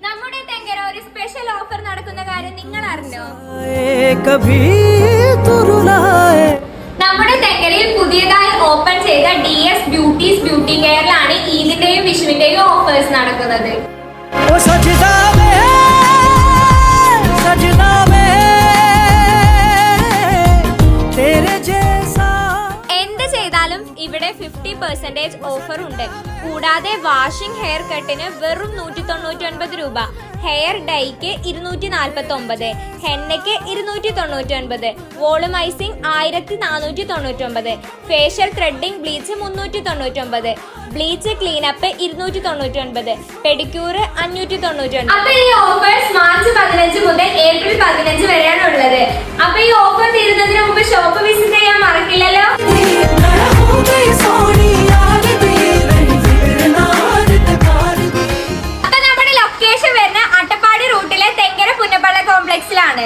നമ്മുടെ തെങ്കര ഒരു special offer നടക്കുന്ന കാര്യം നിങ്ങൾ അറിഞ്ഞോ? നമ്മുടെ തെങ്കരയിൽ പുതിയതായി ഓപ്പൺ ചെയ്ത DS ബ്യൂട്ടീസ് ബ്യൂട്ടി കെയറിലാണ് ഈദിന്റെയും വിഷുവിന്റെയും ഓഫേഴ്സ് നടക്കുന്നത്. എന്ത് ചെയ്താലും ഇവിടെ 50% ഓഫർ ഉണ്ട്. കൂടാതെ വാഷിംഗ് ഹെയർ കട്ടിന് വെറും 199 രൂപ, hair Dijk 249, ഹെന്നയ്ക്ക് 299, വോളുമൈസിംഗ് 1499, facial threading bleach 399, bleach cleanup 299, pedicure 599. അപ്പൊ ഈ ഓഫേഴ്സ് മാർച്ച് 15 മുതൽ ഏപ്രിൽ 15 വരെയാണ് ഉള്ളത്. അപ്പൊ ഈ ഓഫർ തീരുന്നതിന് മുമ്പ് ഷോപ്പ് വിസിറ്റ് ചെയ്യാൻ മറക്കില്ലല്ലോ. അപ്പൊ നമ്മുടെ ലൊക്കേഷൻ വരുന്ന അട്ടപ്പാടി റൂട്ടിലെ തെങ്കര പുന്നപ്പള്ള കോംപ്ലക്സിലാണ്.